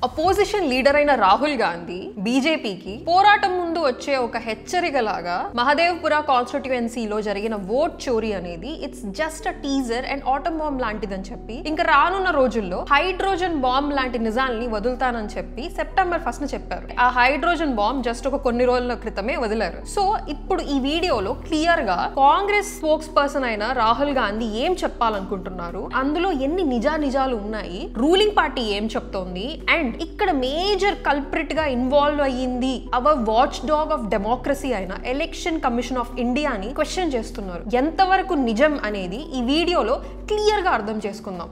Opposition leader అయిన రాహుల్ గాంధీ బీజేపీకి పోరాటం ముందు వచ్చే ఒక హెచ్చరికలాగా మహదేవ్పుర కాన్స్టిట్యుయెన్సీలో జరిగిన ఓట్ చోరీ అనేది it's just a teaser and atom bomb లాంటిదని చెప్పి ఇంకా రానున్న రోజుల్లో హైడ్రోజన్ బాంబ్ లాంటి నిజాల్ని వదులుతానని చెప్పి సెప్టెంబర్ 1st చెప్పారు. ఆ హైడ్రోజన్ బాంబ్ జస్ట్ ఒక కొన్ని రోజుల క్రితమే వదిలారు. సో ఇప్పుడు ఈ వీడియోలో క్లియర్ గా కాంగ్రెస్ స్పోక్స్ పర్సన్ అయిన రాహుల్ గాంధీ ఏం చెప్పాలనుకుంటున్నారు, అందులో ఎన్ని నిజాలు ఉన్నాయి, రూలింగ్ పార్టీ ఏం చెప్తోంది, అండ్ ఇక్కడ మేజర్ కల్ప్రిట్ గా ఇన్వాల్వ్ అయ్యింది our watch dog of democracy అయిన ఎలక్షన్ కమిషన్ ఆఫ్ ఇండియాని క్వశ్చన్ చేస్తున్నారు. ఎంతవరకు నిజం అనేది ఈ వీడియోలో క్లియర్ గా అర్థం చేసుకుందాం.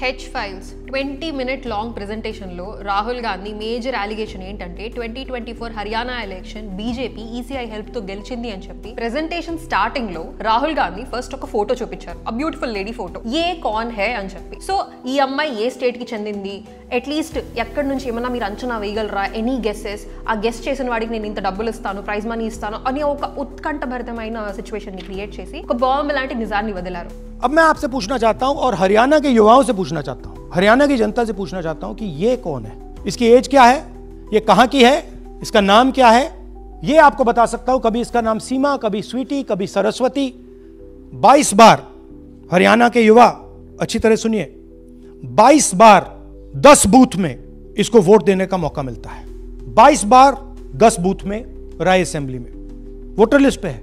H files 20-minute long presentation లో రాహుల్ గాంధీ మేజర్ అలిగేషన్ ఏంటంటే 2024 Haryana election BJP ECI help తో గెలిచింది అని చెప్పి ప్రెజెంటేషన్ స్టార్టింగ్ లో రాహుల్ గాంధీ ఫస్ట్ ఒక ఫోటో చూపించారు, అ బ్యూటిఫుల్ లేడీ ఫోటో. ఏ కాన్ హే అని చెప్పి. సో ఈ అమ్మాయి ఏ స్టేట్ కి చెందింది, అట్లీస్ట్ ఎక్కడి నుంచి ఏమన్నా మీరు అంచనా వేయగలరా, ఎనీ గెస్సెస్, ఆ గెస్ చేసిన వాడికి నేను ఇంత డబ్బులు ఇస్తాను, ప్రైజ్ మనీ ఇస్తాను అని ఒక ఉత్కంఠభరితమైన సిచ్యువేషన్ ని క్రియేట్ చేసి ఒక బాంబ్ లాంటి నిజాన్ని వదిలారు. अब मैं आपसे पूछना चाहता हूं और हरियाणा के युवाओं से पूछना चाहता हूं, हरियाणा की जनता से पूछना चाहता हूं कि ये कौन है, इसकी एज क्या है, ये कहां की है, इसका नाम क्या है, ये आपको बता सकता हूं. कभी इसका नाम सीमा, कभी स्वीटी, कभी सरस्वती. 22 बार हरियाणा के युवा अच्छी तरह सुनिए, 22 बार 10 बूथ में इसको वोट देने का मौका मिलता है. 22 बार 10 बूथ में राय असेंबली में. वोटर लिस्ट पे है.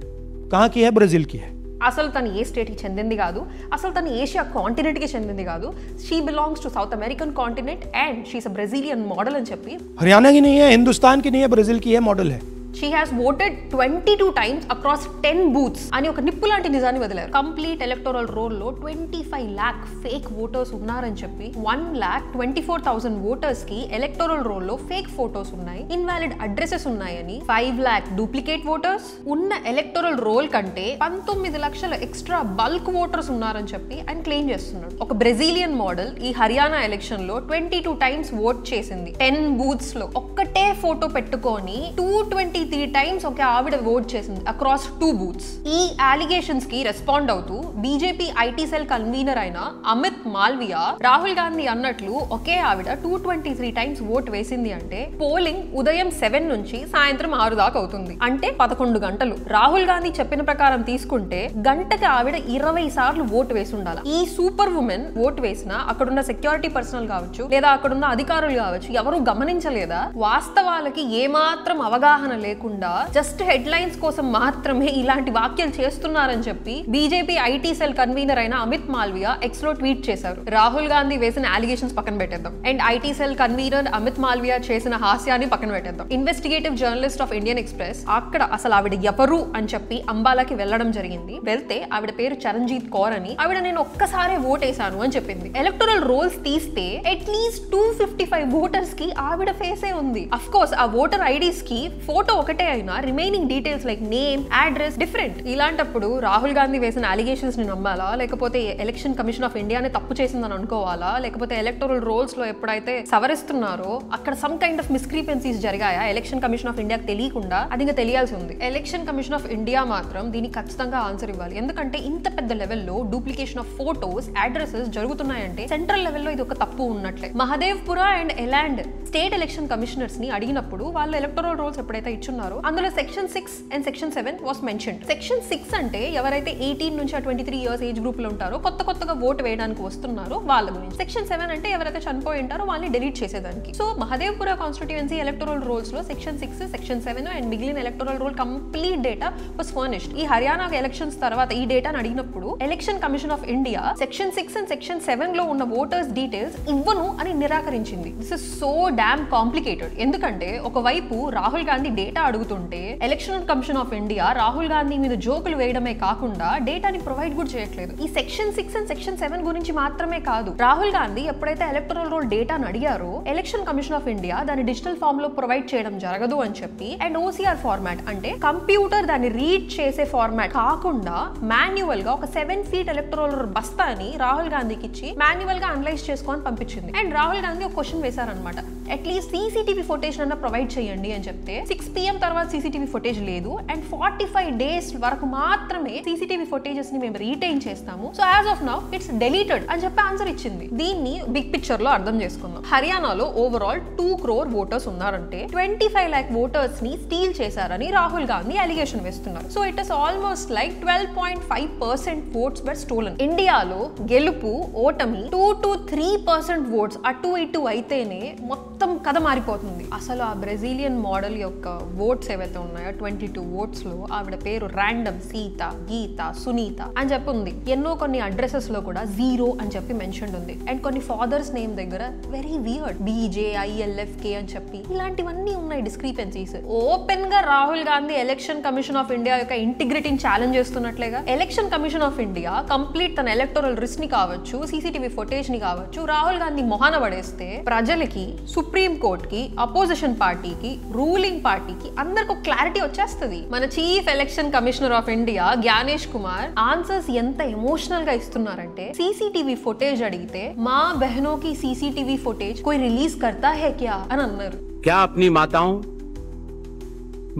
कहां की है? ब्राजील की है. అసలు తను ఏ స్టేట్ కి చెందింది కాదు, అసలు తను ఏషియా కాంటినెంట్ కి చెందింది కాదు. She belongs to south American continent and she's a Brazilian model అని చెప్పి. हरियाणा की नहीं है, हिंदुस्तान की नहीं है, ब्राजील की है, मॉडल है. She has voted 22 times across 10 booths అని ఒక నిప్పు లాంటి నిజాన్ని వదిలారు. కంప్లీట్ ఎలక్టోరల్ రోల్ లో 25 lakh ఫేక్ ఓటర్స్ ఉన్నారని చెప్పి 1,24,000 ఓటర్స్ కి ఎలక్టోరల్ రోల్ లో ఫేక్ ఫోటోస్ ఉన్నాయి, ఇన్వాలిడ్ అడ్రసెస్ ఉన్నాయని, 5 lakh డూప్లికేట్ ఓటర్స్ ఉన్న ఎలక్టోరల్ రోల్ కంటే 19 లక్షల ఎక్స్ట్రా బల్క్ ఓటర్స్ ఉన్నారని చెప్పి ఆయన క్లెయిమ్ చేస్తున్నాడు. ఒక బ్రెజిలియన్ మోడల్ ఈ హర్యానా ఎలక్షన్ లో 22 times ఓట్ చేసింది. 10 booths లో ఒక్కటే ఫోటో పెట్టుకొని 223 times ఒక ఆవిడ ఓట్ చేసింది అక్రాస్ 2 booths. ఈ అలిగేషన్స్ కి రెస్పాండ్ అవుతూ బీజేపీ ఐటీ సెల్ కన్వీనర్ అయిన అమిత్ మాల్వియా రాహుల్ గాంధీ అన్నట్లు ఒకే ఆవిడ 223 times ఓట్ వేసింది అంటే పోలింగ్ ఉదయం 7 నుంచి సాయంత్రం 6 దాకా అవుతుంది, అంటే 11 గంటలు. రాహుల్ గాంధీ చెప్పిన ప్రకారం తీసుకుంటే గంటకి ఆవిడ 20 సార్లు ఓటు వేసి ఉండాలి. ఈ సూపర్ ఉమెన్ ఓటు వేసినా అక్కడున్న సెక్యూరిటీ పర్సనల్ కావచ్చు లేదా అక్కడున్న అధికారులు కావచ్చు ఎవరు గమనించలేదా? వాస్తవాలకి ఏమాత్రం అవగాహన లేకుండా జస్ట్ హెడ్ లైన్స్ కోసం మాత్రమే ఇలాంటి వ్యాఖ్యలు చేస్తున్నారని చెప్పి బీజేపీ ఐటీ సెల్ కన్వీనర్ అయిన అమిత్ మాల్వియా ఎక్స్ లో ట్వీట్ చేశారు. రాహుల్ గాంధీ వేసిన అలిగేషన్స్ పక్కన పెట్టేద్దాం and IT cell convener Amit Malviya చేసిన హాస్యాన్ని పక్కన పెట్టేద్దాం. Investigative journalist of Indian express అక్కడ అసలు ఆవిడ ఎవరు అని చెప్పి అంబాలాకి వెళ్లడం జరిగింది. వెళ్తే ఆవిడ పేరు చరణ్జీత్ కౌర్ అని, ఆవిడ నేను ఒక్కసారే ఓట్ వేసాను అని చెప్పింది. ఎలక్టోరల్ రోల్స్ తీస్తే అట్లీస్ట్ 255 ఓటర్స్ కి ఆవిడ ఫేసే ఉంది. అఫ్ కోర్స్ ఆ ఓటర్ ఐడీస్ కి ఫోటో ఒకటే అయినా remaining details like name, address different. ఇలాంటప్పుడు రాహుల్ గాంధీ వేసిన అలిగేషన్స్ ని నమ్మాలా, లేకపోతే ఎలక్షన్ కమిషన్ ఆఫ్ ఇండియానే తప్పు చేసిందని అనుకోవాలా, లేకపోతే ఎలక్టోరల్ రోల్స్ లో ఎప్పుడైతే సవరిస్తున్నారో అక్కడ సమ్ కైండ్ ఆఫ్ మిస్క్రీపెన్సీస్ జరిగాయా ఎలక్షన్ కమిషన్ ఆఫ్ ఇండియాకి తెలియకుండా? అది ఇంకా తెలియాల్సి ఉంది. ఎలక్షన్ కమిషన్ ఆఫ్ ఇండియా మాత్రం దీనికి ఖచ్చితంగా ఆన్సర్ ఇవ్వాలి. ఎందుకంటే ఇంత పెద్ద లెవెల్లో డూప్లికేషన్ ఆఫ్ ఫోటోస్, అడ్రసెస్ జరుగుతున్నాయంటే సెంట్రల్ లెవెల్లో ఇది ఒక తప్పు ఉన్నట్లే. Mahadevpura and Aland state election commissioners ని అడిగినప్పుడు వాళ్ళు ఎలక్టోరల్ రోల్స్ ఎప్పుడైతే ఇచ్చున్నారో అందులో section 6 and section 7 was mentioned. Section 6 అంటే ఎవరైతే 18 నుంచి 23 ఇయర్స్ ఏజ్ గ్రూప్ లో ఉంటారో కొత్తగా ఓటు వేయడానికి వస్తున్నారో వాళ్ళ గురించి. సెక్షన్ 7 అంటే ఎవరైతే చనిపోయి ఉంటారో వాళ్ళని డిలీట్ చేసేదానికి. So Mahadevpura constituency electoral rolls లో సెక్షన్ 6, సెక్షన్ 7 అండ్ మిగిలిన electoral roll complete data was furnished. ఈ హర్యానా ఎలక్షన్స్ తర్వాత ఈ డేటాను అడిగినప్పుడు election commission of India section 6 and section 7 లో ఉన్న ఓటర్స్ డీటెయిల్స్ ఇవ్వను అని నిరాకరించింది. This is so damn complicated. ఎందుకంటే ఒకవైపు రాహుల్ గాంధీ డేటా అడుగుతుంటే election commission of India Rahul Gandhi మీద జోకులు వేయడమే కాకుండా డేటాని ప్రొవైడ్ కూడా చేయట్లేదు. ఈ సెక్షన్ 6 అండ్ సెక్షన్ 7 గురించి మాత్రమే కాదు, రాహుల్ గాంధీ ఎప్పుడైతే ఎలక్టోరల్ రోల్ డేటాను అడిగారో ఎలక్షన్ కమిషన్ ఆఫ్ ఇండియా దాన్ని డిజిటల్ ఫామ్ లో ప్రొవైడ్ చేయడం జరగదు అని చెప్పి అండ్ ఓసీఆర్ ఫార్మాట్ అంటే కంప్యూటర్ దాన్ని రీడ్ చేసే ఫార్మాట్ కాకుండా మాన్యువల్ గా ఒక 7 feet ఎలక్టోరల్ రోల్ బస్తాని రాహుల్ గాంధీకి ఇచ్చి మాన్యువల్ గా అనలైజ్ చేసుకొని పంపించింది. అండ్ రాహుల్ గాంధీ ఒక క్వశ్చన్ వేశారనమాట, అట్లీస్ట్ సీసీటీవీ ఫుటేజ్ అన్న ప్రొవైడ్ చేయండి అని చెప్తే 6 PM PM తర్వాత సీసీటీవీ ఫుటేజ్ లేదు అండ్ 45 days వరకు మాత్రమే సీసీటీవీ ఫుటేజెస్ ని మేము రీటైన్ చేస్తాము. So as of now it's deleted అని చెప్పి ఆన్సర్ ఇచ్చింది. దీన్ని బిగ్ పిక్చర్ లో అర్థం చేసుకుందాం. హర్యానాలో ఓవరాల్ 2 crore ఓటర్స్ ఉన్నారంటే 25 lakh ఓటర్స్ ని స్టీల్ చేశారని రాహుల్ గాంధీ అలిగేషన్ వేస్తున్నారు. So it is almost like 12.5% votes were stolen. ఇండియాలో గెలుపు ఓటమి 2 to 3% ఓట్స్ అటు ఇటు అయితేనే మొత్తం కథ మారిపోతుంది. అసలు ఆ బ్రెజిలియన్ మోడల్ యొక్క ఓట్స్ ఏవైతే ఉన్నాయో 22 ఓట్స్ లో ఆవిడ పేరు ర్యాండమ్ సీత, గీత, సునీత అని చెప్పి ఉంది. ఎన్నో కొన్ని అడ్రసెస్ లో కూడా 0 అని చెప్పి మెన్షన్ ఉంది. అండ్ కొన్ని ఫాదర్స్ నేమ్ దగ్గర వెరీ వియర్డ్ BJILFK అని చెప్పి ఇలాంటివన్నీ ఉన్నాయి డిస్క్రిపెన్సీస్. ఓపెన్ గా Rahul Gandhi election commission of India యొక్క ఇంటిగ్రిటీని ఛాలెంజ్ చేస్తున్నట్లేగా. Election commission of India complete తన ఎలక్టోరల్ రిస్ట్ ని కావచ్చు, సీసీటీవీ ఫుటేజ్ ని కావచ్చు రాహుల్ గాంధీ మొహాన పడేస్తే ప్రజలకి, సుప్రీం కోర్ట్ కి, అపోజిషన్ పార్టీకి, రూలింగ్ పార్టీకి అందరికి ఒక క్లారిటీ వచ్చేస్తుంది. మన chief election commissioner of India Gyanesh Kumar answers ఎంత ఎమోషనల్ గా ఇస్తున్నారంటే సీసీటీవీ ఫుటేజ్ అడిగితే మా బహనో కి సీసీటీవీ ఫుటేజ్ कोई रिलीज करता है क्या అని అన్నారు. क्या अपनी माताओं,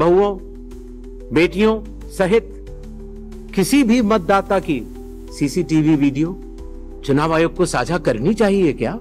बहुओं, बेटियों सहित किसी भी मतदाता की सीसीटीवी वीडियो चुनाव आयोग को साझा करनी चाहिए क्या?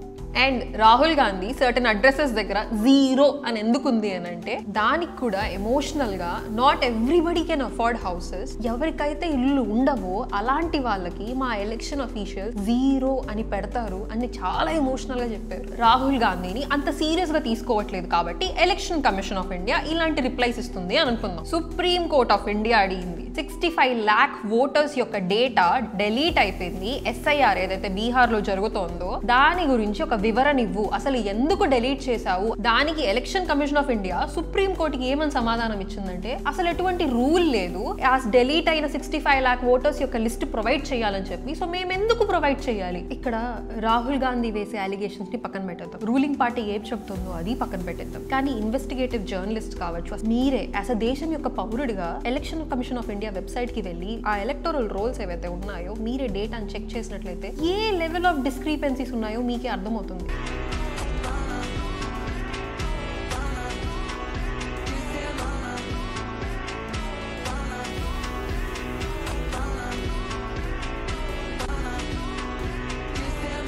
And Rahul Gandhi certain addresses దగ్గర 0 అని ఎందుకు ఉంది అని అంటే దానికి కూడా ఎమోషనల్ గా not everybody can afford houses, ఎవరికైతే ఇల్లు ఉండవో అలాంటి వాళ్ళకి మా ఎలక్షన్ అఫీషియల్ 0 అని పెడతారు అని చాలా ఎమోషనల్ గా చెప్పారు. రాహుల్ గాంధీని అంత సీరియస్ గా తీసుకోవట్లేదు కాబట్టి ఎలక్షన్ కమిషన్ ఆఫ్ ఇండియా ఇలాంటి రిప్లైస్ ఇస్తుంది అని అనుకుందాం. సుప్రీం కోర్ట్ ఆఫ్ ఇండియా అడిగింది 65 lakh ఓటర్స్ యొక్క డేటా డెలీట్ అయిపోయింది. SIR ఏదైతే బీహార్ లో జరుగుతోందో దాని గురించి ఒక వివరణ ఇవ్వు, అసలు ఎందుకు డెలీట్ చేశావు. దానికి election commission of India supreme కోర్టుకి ఏమని సమాధానం ఇచ్చిందంటే అసలు ఎటువంటి రూల్ లేదు, ఆ డెలీట్ అయిన 65 lakh ఓటర్స్ యొక్క లిస్ట్ ప్రొవైడ్ చేయాలని చెప్పి. సో మేము ఎందుకు ప్రొవైడ్ చేయాలి? ఇక్కడ రాహుల్ గాంధీ వేసే అలిగేషన్స్ ని పక్కన పెట్టేద్దాం, రూలింగ్ పార్టీ ఏం చెప్తుందో అది పక్కన పెట్టేద్దాం. కానీ ఇన్వెస్టిగేటివ్ జర్నలిస్ట్ కావచ్చు, మీరే యాజ్ అ దేశం యొక్క పౌరుడిగా election commission of India website కి వెళ్ళి ఆ ఎలక్టోరల్ రోల్స్ ఏవైతే ఉన్నాయో మీరే డేటాను చెక్ చేసినట్లయితే ఏ లెవెల్ ఆఫ్ డిస్క్రిపెన్సీస్ ఉన్నాయో మీకే అర్థమవుతుంది.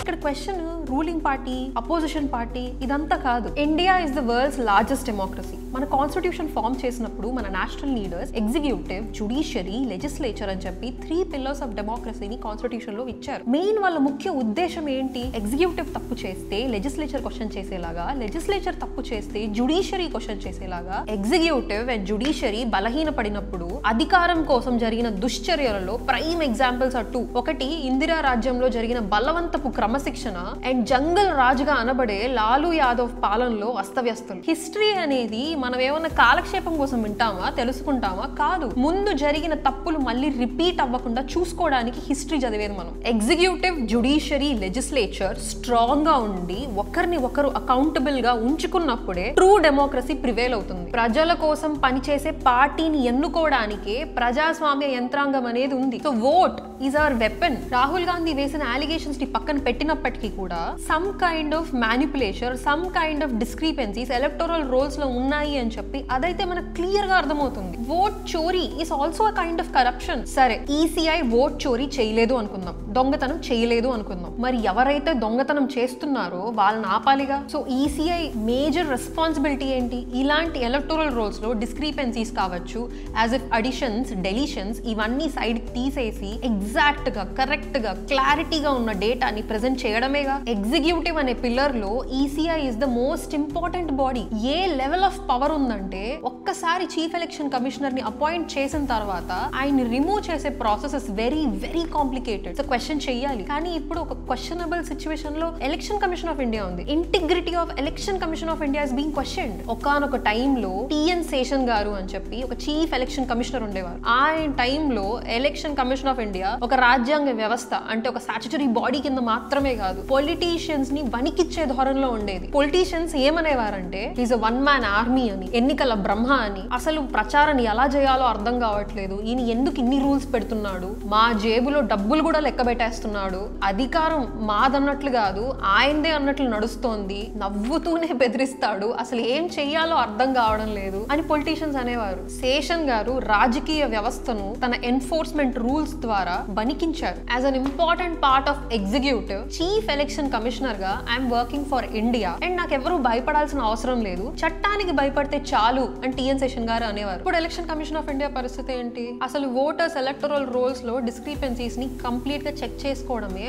ఇక్కడ question ruling party, opposition party ఇదంతా కాదు. India is the world's largest democracy. మన కాన్స్టిట్యూషన్ ఫార్మ్ చేసినప్పుడు మన national leaders executive, judiciary, legislature అని చెప్పి 3 pillars ఆఫ్ డెమోక్రసీని కాన్స్టిట్యూషన్ లో ఇచ్చారు. మెయిన్ వాళ్ళ ముఖ్య ఉద్దేశం ఏంటి? ఎగ్జిక్యూటివ్ తప్పు చేస్తే లెజిస్లేచర్ క్వశ్చన్ చేసేలాగా, లెజిస్లేచర్ తప్పు చేస్తే జ్యుడిషియరీ క్వశ్చన్ చేసేలాగా, ఎగ్జిక్యూటివ్ అండ్ జ్యుడిషియరీ బలహీనపడినప్పుడు అధికారం కోసం జరిగిన దుశ్చర్యలలో ప్రైమ్ ఎగ్జాంపుల్స్ అటు ఒకటి ఇందిరా రాజ్యంలో జరిగిన బలవంతపు క్రమశిక్షణ అండ్ జంగల్ రాజుగా అనబడే లాలూ యాదవ్ పాలనలో అస్తవ్యస్తలు. హిస్టరీ అనేది మనం ఏమన్నా కాలక్షేపం కోసం వింటామా, తెలుసుకుంటామా? కాదు. ముందు జరిగిన తప్పులు మళ్ళీ రిపీట్ అవ్వకుండా చూసుకోవడానికి హిస్టరీ చదివేది మనం. ఎగ్జిక్యూటివ్, జ్యుడిషియరీ, లెజిస్లేచర్ స్ట్రాంగ్ గా ఉండి ఒకరిని ఒకరు అకౌంటబుల్ గా ఉంచుకున్నప్పుడే ట్రూ డెమోక్రసీ ప్రివేల్ అవుతుంది. ప్రజల కోసం పనిచేసే పార్టీని ఎన్నుకోవడానికే ప్రజాస్వామ్య యంత్రాంగం అనేది ఉంది. So vote is our weapon. Rahul Gandhi వేసిన అలిగేషన్స్ ని పక్కన పెట్టినప్పటికీ కూడా some kind of manipulation, some kind of discrepancies electoral rolls లో ఉన్నాయి అని చెప్పి అదైతే మనకు క్లియర్ గా అర్థమవుతుంది. ఓట్ చోరీ is also a kind of corruption. సరే, ఈసీఐ ఓట్ చోరీ చేయలేదు అనుకుందాం, దొంగతనం చేయలేదు అనుకుందాం. మరి ఎవరైతే దొంగతనం చేస్తున్నారో వాళ్ళని ఆపాలిగా. సో ఈసీఐ మేజర్ రెస్పాన్సిబిలిటీ ఏంటి? ఇలాంటి ఎలక్టోరల్ రోల్స్ లో డిస్క్రిపెన్సీస్ కావచ్చు, యాజ్ ఇఫ్ అడిషన్స్, డెలిషన్స్ ఇవన్నీ సైడ్ తీసేసి ఎగ్జాక్ట్ గా, కరెక్ట్ గా, క్లారిటీగా ఉన్న డేటాని ప్రెజెంట్ చేయడమేగా. ఎగ్జిక్యూటివ్ అనే పిల్లర్ లో ECI is the most important body. A level of power ఉందంటే ఒక్కసారి చీఫ్ ఎలక్షన్ కమిషనర్ ని అపాయింట్ చేసిన తర్వాత ఆయన రిమూవ్ చేసే process is very very complicated. So question చెయ్యాలి. కానీ ఇప్పుడు ఒక క్వశ్చనబుల్ సిచ్యువేషన్ లో ఎలక్షన్ కమిషన్ ఆఫ్ ఇండియా ఉంది. Integrity of election commission of India is being questioned. ఒకానొక టైంలో టిఎన్ శేషన్ గారు అని చెప్పి ఒక చీఫ్ ఎలక్షన్ కమిషనర్ ఉండేవారు. ఆయన టైంలో ఎలక్షన్ కమిషన్ ఆఫ్ ఇండియా ఒక రాజ్యాంగ వ్యవస్థ అంటే ఒక స్టాట్యుటరీ బాడీ కింద మాత్రం మాత్రమే కాదు, పొలిటీషియన్స్ ని వణికిచ్చే ధోరణిలో ఉండేది. పొలిటీషియన్స్ ఏమనేవారంటే is a one man army అని, ఎన్నికల బ్రహ్మ అని, అసలు ప్రచారాన్ని ఎలా చేయాలో అర్థం కావట్లేదు, ఈయన ఎందుకు ఇన్ని రూల్స్ పెడుతున్నాడు, మా జేబులో డబ్బులు కూడా లెక్క పెట్టేస్తున్నాడు, అధికారం మాదన్నట్లు కాదు ఆయనదే అన్నట్లు నడుస్తోంది, నవ్వుతూనే బెదిరిస్తాడు, అసలు ఏం చెయ్యాలో అర్థం కావడం లేదు అని పొలిటీషియన్స్ అనేవారు. శేషన్ గారు రాజకీయ వ్యవస్థను తన ఎన్ఫోర్స్మెంట్ రూల్స్ ద్వారా వణికించారు. As an important part of executive chief election commissioner గా I'm working for India and నాకు ఎవరు భయపడాల్సిన అవసరం లేదు, చట్టానికి భయపడితే చాలు అని టిఎన్ శేషన్ గారు అనేవారు. ఇప్పుడు ఎలక్షన్ కమిషన్ ఆఫ్ ఇండియా పరిస్థితి ఏంటి? అసలు ఓటర్స్ ఎలక్టరల్ రోల్స్ లో డిస్క్రిపెన్సీస్ ని కంప్లీట్ గా చెక్ చేసుకోవడమే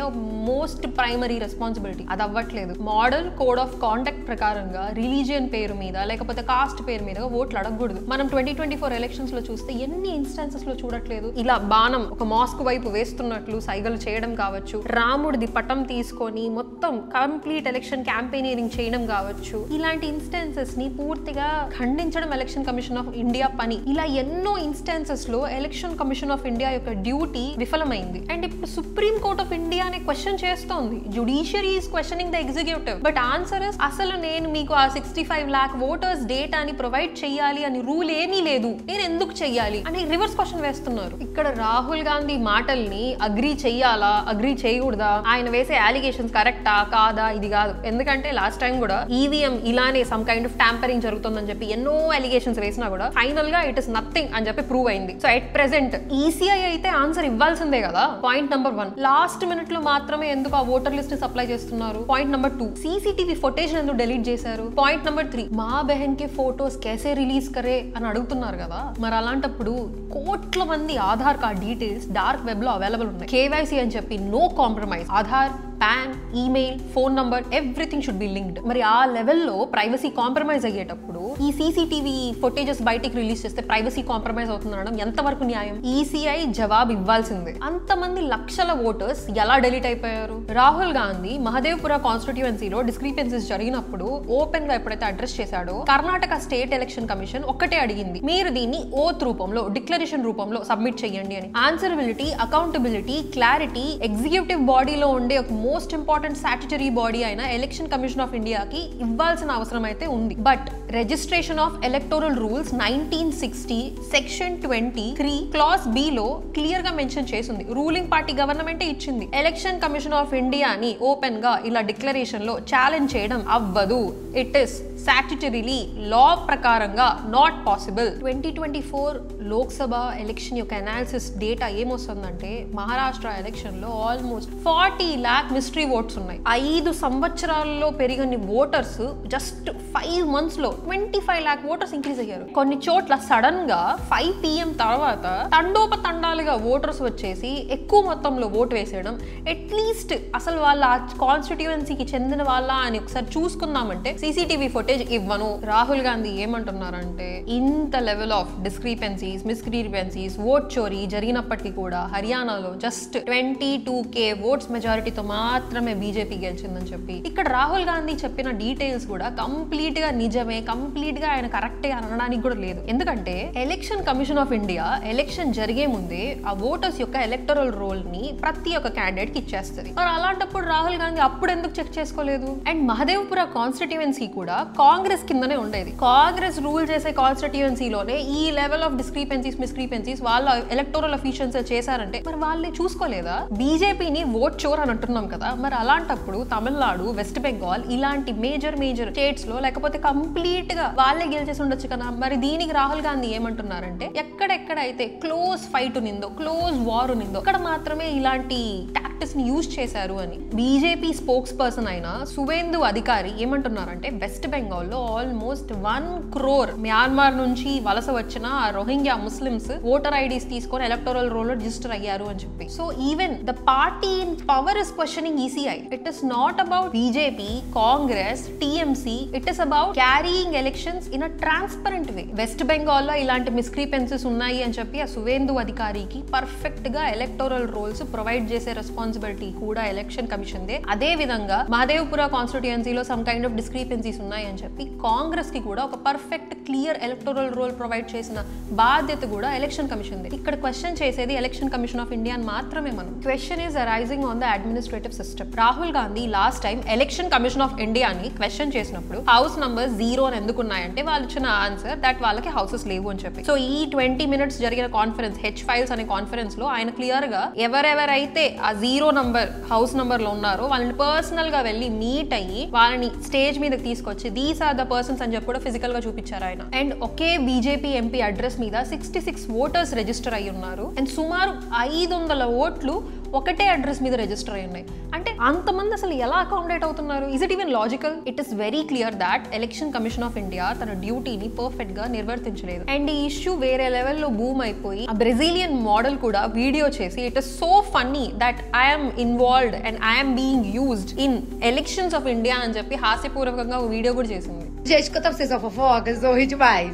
మోస్ట్ ప్రైమరీ రెస్పాన్సిబిలిటీ. అది అవ్వట్లేదు. మోడల్ కోడ్ ఆఫ్ కాండక్ట్ ప్రకారంగా రిలీజియన్ పేరు మీద లేకపోతే కాస్ట్ పేరు మీద ఓట్లు అడగకూడదు. మనం 2024 ఎలక్షన్స్ లో చూస్తే ఎన్ని ఇన్స్టాన్సెస్ లో చూడట్లేదు, ఇలా బాణం ఒక మాస్క్ వైపు వేస్తున్నట్లు సైగలు చేయడం కావచ్చు, రాముడిది పటం తీసుకొని మొత్తం కంప్లీట్ ఎలక్షన్ క్యాంపెయినింగ్ చేయడం కావచ్చు, ఇలాంటి ఇన్స్టాన్సెస్ ని పూర్తిగా ఖండించడం ఎలక్షన్ కమిషన్ ఆఫ్ ఇండియా పని. ఇలా ఎన్నో ఇన్స్టాన్సెస్ లో ఎలక్షన్ కమిషన్ ఆఫ్ ఇండియా యొక్క డ్యూటీ విఫలమైంది. అండ్ ఇప్పుడు సుప్రీం కోర్ట్ ఆఫ్ ఇండియా నే క్వశ్చన్ చేస్తోంది. Judiciary is questioning the executive, but answer is అసలు నేను మీకు ఆ 65 lakh ఓటర్స్ డేటాని ప్రొవైడ్ చేయాలి అని రూల్ ఏమీ లేదు, నేను ఎందుకు చెయ్యాలి అని రివర్స్ క్వశ్చన్ వేస్తున్నారు. ఇక్కడ రాహుల్ గాంధీ మాటల్ని అగ్రీ చెయ్యాలా అగ్రీ చేయకూడదా, ఆయన వేసే అలిగేషన్స్ కరెక్టా కాదా ఇది కాదు. ఎందుకంటే లాస్ట్ టైం కూడా ఈవీఎం ఇలానే సమ్ కైండ్ ఆఫ్ ట్యాంపరింగ్ జరుగుతుందని చెప్పి ఎన్నో అలిగేషన్స్ వేసినా కూడా ఫైనల్ గా ఇట్ ఇస్ నథింగ్ అని చెప్పి ప్రూవ్ అయింది. సో ఎట్ ప్రెసెంట్ ఈసీఐ అయితే ఆన్సర్ ఇవ్వాల్సిందే కదా. పాయింట్ నెంబర్ 1, లాస్ట్ మినిట్ లో మాత్రమే ఎందుకు ఆ ఓటర్ లిస్ట్ ని సప్లై చేస్తున్నారు. పాయింట్ నెంబర్ 2, సీసీటీవీ ఫుటేజ్ ఎందుకు డిలీట్ చేశారు. పాయింట్ నెంబర్ 3, మా బెహన్ కే ఫోటోస్ कैसे రిలీజ్ కరే అని అడుగుతున్నారు కదా. మరి అలాంటప్పుడు కోట్ల మంది Aadhaar card details dark web లో అవైలబుల్ ఉన్నాయి. కేవైసీ అని చెప్పి no compromise, Aadhaar, PAN, email, phone number everything should be linked. మరి ఆ లెవెల్లో ప్రైవసీ కాంప్రమైజ్ అయ్యేటప్పుడు ఈ సీసీటీవీ ఫుటేజెస్ బయటికి రిలీజ్ చేస్తే ప్రైవసీ కాంప్రమైజ్ అవుతుందనడం ఎంతవరకు న్యాయం? ఈసీఐ జవాబు ఇవ్వాల్సిందే. అంతమంది లక్షల ఓటర్స్ ఎలా డిలీట్ అయిపోయారు? రాహుల్ గాంధీ మహదేవ్పుర కాన్స్టిట్యుయెన్సీలో డిస్క్రిపెన్సీస్ జరిగినప్పుడు ఓపెన్ గా ఎప్పుడైతే అడ్రస్ చేశాడో కర్ణాటక స్టేట్ ఎలక్షన్ కమిషన్ ఒక్కటే అడిగింది, మీరు దీన్ని ఓత్ రూపంలో డిక్లరేషన్ రూపంలో సబ్మిట్ చేయండి అని. ఆన్సరబిలిటీ, అకౌంటబిలిటీ, క్లారిటీ ఎగ్జిక్యూటివ్ బాడీలో ఉండే ఒక మోస్ట్ ఇంపార్టెంట్ స్టాట్యుటరీ బాడీ అయిన ఎలక్షన్ కమిషన్ ఆఫ్ ఇండియాకి ఇవ్వాల్సిన అవసరం అయితే ఉంది. But registration of electoral rules 1960 section 23 clause B లో క్లియర్ గా మెన్షన్ చేసింది. రూలింగ్ పార్టీ గవర్నమెంటే ఇచ్చింది. ఎలక్షన్ కమిషన్ ఆఫ్ ఇండియాని ఓపెన్ గా ఇలా డిక్లరేషన్ లో ఛాలెంజ్ చేయడం అవ్వదు. ఇట్ ఇస్ స్టాట్యుటరీలీ లా ప్రకారంగా నాట్ పాసిబుల్. 2024 లోక్సభ ఎలక్షన్ యొక్క అనాలిసిస్ డేటా ఏమొస్తుందంటే మహారాష్ట్ర ఎలక్షన్ లో ఆల్మోస్ట్ 40 lakh మిస్టరీ ఓట్స్ ఉన్నాయి. 5 సంవత్సరాల్లో పెరిగిన ఓటర్స్ జస్ట్ 5 months లో 25 lakh ఓటర్స్ ఇంక్రీజ్ అయ్యారు. కొన్ని చోట్ల సడన్ గా 5 PM తర్వాత తండోపతండాలుగా ఓటర్స్ వచ్చేసి ఎక్కువ మొత్తంలో ఓటు వేసేయడం, అట్లీస్ట్ అసలు వాళ్ళ కాన్స్టిట్యుయెన్సీకి చెందిన వాళ్ళ అని ఒకసారి చూసుకుందామంటే సీసీటీవీ ఫుటేజ్ ఇవ్వను. రాహుల్ గాంధీ ఏమంటున్నారంటే ఇంత లెవెల్ ఆఫ్ డిస్క్రిపెన్సీస్, మిస్క్రిపెన్సీస్, ఓట్ చోరీ జరిగినప్పటికీ కూడా హర్యానాలో జస్ట్ 22K ఓట్స్ మెజారిటీతో మాత్రమే బీజేపీ గెలిచిందని చెప్పి ఇక్కడ రాహుల్ గాంధీ చెప్పిన డీటెయిల్స్ కూడా కంప్లీట్ గా నిజమే, కంప్లీట్ గా ఆయన కరెక్టే అనడానికి కూడా లేదు. ఎందుకంటే election commission of India election జరిగే ముందే ఆ ఓటర్స్ యొక్క ఎలక్టరల్ రోల్ ని ప్రతి ఒక్క క్యాండిడేట్ కి ఇచ్చేస్తుంది. మరి అలాంటప్పుడు రాహుల్ గాంధీ అప్పుడు ఎందుకు చెక్ చేసుకోలేదు? అండ్ మహదేవ్పుర కాన్స్టిట్యుయెన్సీ కూడా కాంగ్రెస్ కిందనే ఉండేది. కాంగ్రెస్ రూల్ చేసే కాన్స్టిట్యుయెన్సీలోనే ఈ లెవెల్ ఆఫ్ డిస్క్రిపెన్సీస్, మిస్క్రిపెన్సీస్ వాళ్ళ ఎలక్టోరల్ అఫీషియల్స్ చేశారంటే మరి వాళ్ళే చూసుకోలేదా? బీజేపీని ఓట్ చోర్ అని అంటున్నాం కదా. మరి అలాంటప్పుడు తమిళనాడు, వెస్ట్ బెంగాల్ ఇలాంటి మేజర్ స్టేట్స్ లో లేకపోతే కంప్లీట్ గా వాళ్ళే గెలిచేసి ఉండొచ్చు కదా. మరి దీనికి రాహుల్ గాంధీ ఏమంటున్నారంటే ఎక్కడెక్కడైతే క్లోజ్ ఫైట్ నిందో, క్లోజ్ వార్ నిందో అక్కడ మాత్రమే ఇలాంటి టాక్టిక్స్ ని యూజ్ చేశారు అని. బీజేపీ స్పోక్స్ పర్సన్ అయిన సువేందు అధికారి ఏమంటున్నారంటే వెస్ట్ బెంగాల్ లో ఆల్మోస్ట్ 1 crore మ్యాన్మార్ నుంచి వలస వచ్చిన రోహింగ్యా ముస్లిమ్స్ ఓటర్ ఐడీస్ తీసుకొని ఎలక్టోరల్ రోల్ లో రిజిస్టర్ అయ్యారు అని చెప్పి. So even the party in power is questioning ECI. It is not about BJP, Congress, TMC. It is about carrying elections in a transparent way. West Bengal లో ఇలాంటి మిస్క్రిపెన్సీస్ ఉన్నాయి అని చెప్పి ఆ సువేందు అధికారికి పర్ఫెక్ట్ గా ఎలక్టోరల్ రోల్స్ ప్రొవైడ్ చేసే రెస్పాన్సిబిలిటీ రెస్పాన్సిబిలిటీ కూడా ఎలక్షన్ కమిషన్ దే. అదే విధంగా మహదేవ్పుర కాన్స్టిట్యుయెన్సీలో సమ్ కైండ్ ఆఫ్ డిస్క్రిపెన్సీస్ ఉన్నాయని చెప్పి కాంగ్రెస్ కి కూడా ఒక perfect clear electoral roll provide చేసిన బాధ్యత కూడా ఎలక్షన్ కమిషన్ దే. ఇక్కడ క్వశ్చన్ చేసేది ఎలక్షన్ కమిషన్ ఆఫ్ ఇండియా మాత్రమే. మనం question is arising on the administrative system. Rahul Gandhi last time election commission of ఇండియాని క్వశ్చన్ చేసినప్పుడు హౌస్ నంబర్ 0 అని ఎందుకు ఉన్నాయంటే వాళ్ళు ఇచ్చిన ఆన్సర్ దట్ వాళ్ళకి హౌసెస్ లేవు అని చెప్పి. సో ఈ 20 minutes జరిగిన కాన్ఫరెన్స్ హెచ్ ఫైల్స్ అనే కాన్ఫరెన్స్ లో ఆయన క్లియర్ గా ఎవరెవరైతే ఆ 0 నంబర్ హౌస్ నంబర్ లో ఉన్నారో వాళ్ళని పర్సనల్ గా వెళ్ళి మీట్ అయ్యి వాళ్ళని స్టేజ్ మీదకి తీసుకొచ్చి దీస్ ఆర్ ద పర్సన్స్ అని చెప్పి కూడా ఫిజికల్ గా చూపించారు ఆయన. And okay BJP MP address మీద 66 ఓటర్స్ రిజిస్టర్ అయ్యి ఉన్నారు. అండ్ సుమారు 500 ఓట్లు ఒకటే అడ్రస్ మీద రిజిస్టర్ అయి ఉన్నాయి. అంటే అంతమంది అసలు ఎలా అకామిడేట్ అవుతున్నారు? Is it even logical? It is very clear that election commission of India తన డ్యూటీని పర్ఫెక్ట్ గా నిర్వర్తించలేదు. అండ్ ఈ ఇష్యూ వేరే లెవెల్లో బూమ్ అయిపోయి ఆ బ్రెజిలియన్ మోడల్ కూడా వీడియో చేసి it is so funny that I'm involved and I'm being used in elections of India అని చెప్పి హాస్యపూర్వకంగా వీడియో కూడా చేసింది. Gente, contar pra vocês uma fofoca, vocês vão rir demais.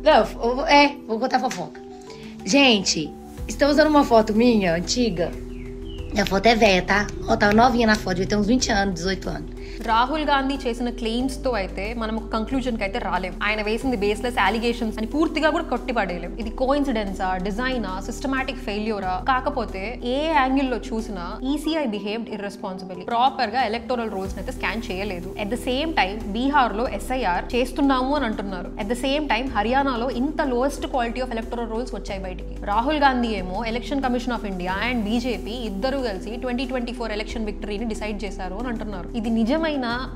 Não, vou contar fofoca. Gente, estão usando uma foto minha, antiga. A foto é velha, tá? Ó, tava novinha na foto, devia ter uns 20 anos, 18 anos. Rahul Gandhi చేసిన claims తో అయితే మనం ఒక conclusion కి అయితే రాలేం. ఆయన వేసింది baseless allegations అని పూర్తిగా కూడా కొట్టిపడేయలేం. ఇది కోఇన్సిడెన్సా, డిజైనా, సిస్టమాటిక్ ఫెయిల్యూరా? కాకపోతే ఏ యాంగిల్ లో చూసినా ఈసీఐ బిహేవ్డ్ ఇర్రెస్పాన్సిబుల్లీ. ప్రాపర్ గా ఎలక్టోరల్ రోల్స్ అయితే స్కాన్ చేయలేదు. At the same time Bihar లో ఎస్ఐఆర్ చేస్తున్నాము అని అంటున్నారు. అట్ ద సేమ్ టైం హర్యానాలో ఇంత lowest quality of electoral rolls వచ్చాయి బయటికి. రాహుల్ గాంధీ ఏమో election commission of India and BJP ఇద్దరు కలిసి 2024 ఎలక్షన్ విక్టరీని డిసైడ్ చేశారు అని అంటున్నారు. ఇది నిజమైన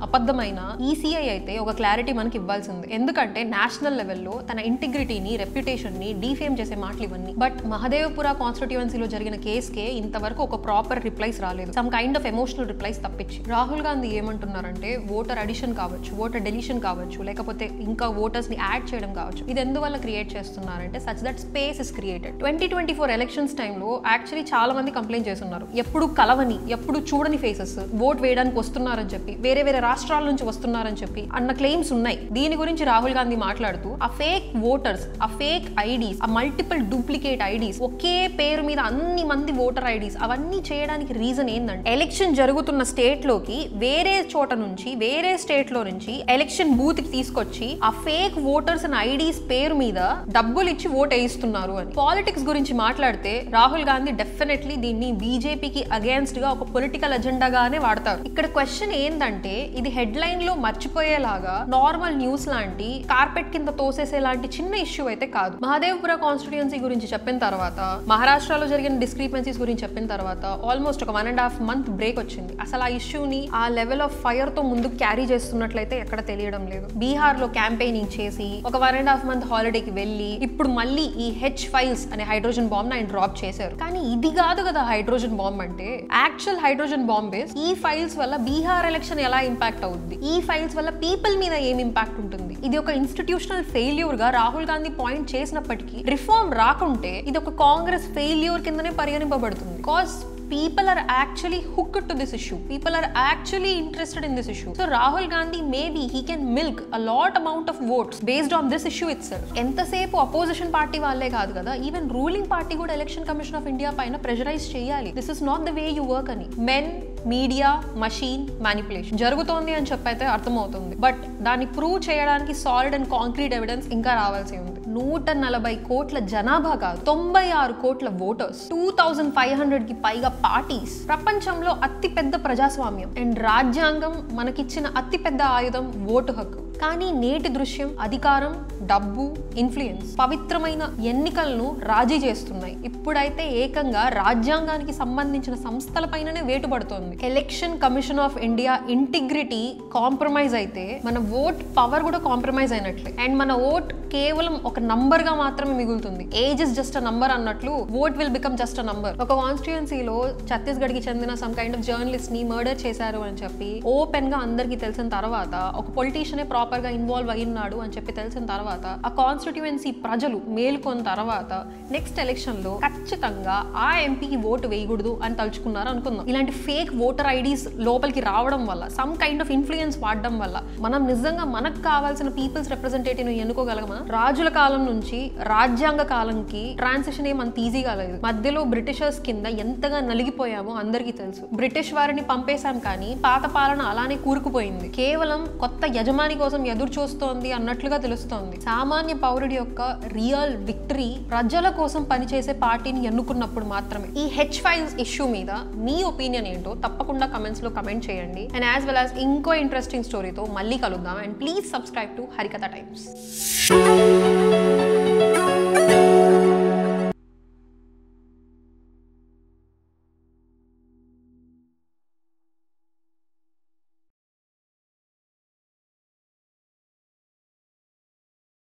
అబద్ధమైన ఈసీఐ అయితే ఒక క్లారిటీ మనకి ఇవ్వాల్సింది. ఎందుకంటే నేషనల్ లెవెల్లో తన ఇంటిగ్రిటీని, రెప్యుటేషన్ ని డీఫేమ్ చేసే మాటలు ఇవన్నీ. బట్ మహదేవ్పుర కాన్స్టిట్యుయెన్సీలో జరిగిన కేసుకే ఇంతవరకు ఒక ప్రాపర్ రిప్లైస్ రాలేదు. Some kind of emotional replies తప్పించి. రాహుల్ గాంధీ ఏమంటున్నారంటే ఓటర్ అడిషన్ కావచ్చు, ఓటర్ డెలిషన్ కావచ్చు, లేకపోతే ఇంకా ఓటర్స్ ని యాడ్ చేయడం కావచ్చు, ఇది ఎందువల్ల క్రియేట్ చేస్తున్నారంటే such that space is created. 2024 elections టైంలో యాక్చువల్లీ చాలా మంది కంప్లైంట్ చేస్తున్నారు. ఎప్పుడు కలవని, ఎప్పుడు చూడని ఫేసెస్ ఓట్ వేయడానికి వస్తున్నారని చెప్పి, వేరే వేరే రాష్ట్రాల నుంచి వస్తున్నారని చెప్పి అన్న క్లెయిమ్స్ ఉన్నాయి. దీని గురించి రాహుల్ గాంధీ మాట్లాడుతూ ఆ ఫేక్ ఓటర్స్, ఆ ఫేక్ ఐడీస్, ఆ మల్టిపుల్ డూప్లికేట్ ఐడీస్, ఒకే పేరు మీద అన్ని మంది ఓటర్ ఐడీస్, అవన్నీ చేయడానికి రీజన్ ఏంటంటే ఎలక్షన్ జరుగుతున్న స్టేట్ లోకి వేరే చోట నుంచి, వేరే స్టేట్ లో నుంచి ఎలక్షన్ బూత్ కి తీసుకొచ్చి ఆ ఫేక్ ఓటర్స్ అండ్ ఐడీస్ పేరు మీద డబ్బులు ఇచ్చి ఓట్ వేయిస్తున్నారు అని. పాలిటిక్స్ గురించి మాట్లాడితే రాహుల్ గాంధీ డెఫినెట్లీ దీన్ని బీజేపీకి అగేన్స్ట్ గా ఒక పొలిటికల్ అజెండాగానే వాడతారు. ఇక్కడ క్వశ్చన్ ఏంటంటే ఇది హెడ్లైన్ లో మర్చిపోయేలాగా నార్మల్ న్యూస్ లాంటి కార్పెట్ కింద తోసేసే లాంటి చిన్న ఇష్యూ అయితే కాదు. మహదేవ్పుర కాన్స్టిట్యుయెన్సీ గురించి చెప్పిన తర్వాత, మహారాష్ట్రలో జరిగిన డిస్క్రిపెన్సీస్ గురించి చెప్పిన తర్వాత ఆల్మోస్ట్ ఒక 1.5 month బ్రేక్ వచ్చింది. అసలు ఆ ఇష్యూని ఆ లెవెల్ ఆఫ్ ఫైర్ తో ముందుకు క్యారీ చేస్తున్నట్లయితే ఎక్కడ తెలియడం లేదు. బీహార్ లో క్యాంపెయినింగ్ చేసి ఒక 1.5 month హాలిడేకి వెళ్ళి ఇప్పుడు మళ్ళీ ఈ హెచ్ ఫైల్స్ అనే హైడ్రోజన్ బాంబ్ ఆయన డ్రాప్ చేశారు. కానీ ఇది కాదు కదా హైడ్రోజన్ బాంబ్ అంటే. యాక్చువల్ హైడ్రోజన్ బాంబ్ ఈ ఫైల్స్ వల్ల బీహార్ ఎలక్షన్ ఎలా ఇంపాక్ట్ అవుద్ది, ఈ ఫైల్స్ వల్ల పీపుల్ మీద ఏం ఇంపాక్ట్ ఉంటుంది. ఇది ఒక ఇన్స్టిట్యూషనల్ ఫెయిల్యూర్ గా రాహుల్ గాంధీ పాయింట్ చేసినప్పటికీ రిఫార్మ్ రాకుంటే ఇది ఒక కాంగ్రెస్ ఫెయిల్యూర్ కిందనే పరిగణింపబడుతుంది. Cause people are actually hooked to this issue. People are actually interested in this issue. So Rahul Gandhi, maybe he can milk a lot amount of votes based on this issue itself. ఎంతసేపు opposition party వాళ్ళే కాదు కదా, even ruling party కూడా election commission of India పైన pressurise చేయాలి. This is not the way you work అని. Men, media, machine, manipulation జరుగుతోంది అని చెప్పైతే అర్థమవుతుంది. బట్ దాన్ని ప్రూవ్ చేయడానికి సాలిడ్ అండ్ కాంక్రీట్ ఎవిడెన్స్ ఇంకా రావాల్సి ఉంది. 140 కోట్ల జనాభా కాదు, 96 కోట్ల ఓటర్స్, 2500 కి పైగా పార్టీస్, ప్రపంచంలో అతి పెద్ద ప్రజాస్వామ్యం అండ్ రాజ్యాంగం మనకిచ్చిన అతి పెద్ద ఆయుధం ఓటు హక్కు. కానీ నేటి దృశ్యం అధికారం, డబ్బు, ఇన్ఫ్లుయెన్స్ పవిత్రమైన ఎన్నికలను రాజీ చేస్తున్నాయి. ఇప్పుడైతే ఏకంగా రాజ్యాంగానికి సంబంధించిన సంస్థల పైననే వేటు పడుతోంది. Election commission of India integrity compromise అయితే మన ఓట్ పవర్ కూడా కాంప్రమైజ్ అయినట్లే. అండ్ మన ఓట్ కేవలం ఒక నంబర్ గా మాత్రమే మిగులుతుంది. Age is just a number అన్నట్లు vote will become just a number. ఒక కాన్స్టిట్యుయెన్సీలో ఛత్తీస్గఢ్ కి చెందిన సమ్ కైండ్ ఆఫ్ జర్నలిస్ట్ ని మర్డర్ చేశారు అని చెప్పి ఓపెన్ గా అందరికి తెలిసిన తర్వాత ఒక పొలిటీషియనే ప్రాపర్ గా ఇన్వాల్వ్ అయ్యిన్నాడు అని చెప్పి తెలిసిన తర్వాత ఆ కాన్స్టిట్యుయెన్సీ ప్రజలు మేల్కొన్న తర్వాత నెక్స్ట్ ఎలక్షన్ లో ఖచ్చితంగా ఆ ఎంపీకి ఓటు వేయకూడదు అని తలుచుకున్నారు అనుకుందాం. ఇలాంటి ఫేక్ ఓటర్ ఐడీస్ లోపలికి రావడం వల్ల, సమ్ కైండ్ ఆఫ్ ఇన్ఫ్లుయెన్స్ వాడడం వల్ల మనం నిజంగా మనకు కావాల్సిన పీపుల్స్ రిప్రజెంటేటివ్ ఎన్నుకోగలమా? రాజుల కాలం నుంచి రాజ్యాంగ కాలంకి ట్రాన్సిషన్ ఏమంత ఈజీగా లేదు. మధ్యలో బ్రిటిషర్స్ కింద ఎంతగా నలిగిపోయామో అందరికీ తెలుసు. బ్రిటిష్ వారిని పంపేశాం కానీ పాత పాలన అలానే కూరుకుపోయింది. కేవలం కొత్త యజమాని కోసం ఎదురు చూస్తోంది అన్నట్లుగా తెలుస్తోంది. సామాన్య పౌరుడి యొక్క రియల్ విక్టరీ ప్రజల కోసం పనిచేసే పార్టీని ఎన్నుకున్నప్పుడు మాత్రమే. ఈ H-Files ఇష్యూ మీద మీ ఒపీనియన్ ఏంటో తప్పకుండా కమెంట్స్ లో కమెంట్ చేయండి. అండ్ యాజ్ వెల్ యాజ్ ఇంకో ఇంట్రెస్టింగ్ స్టోరీతో మళ్ళీ కలుద్దాం. And please subscribe to Harikatha times.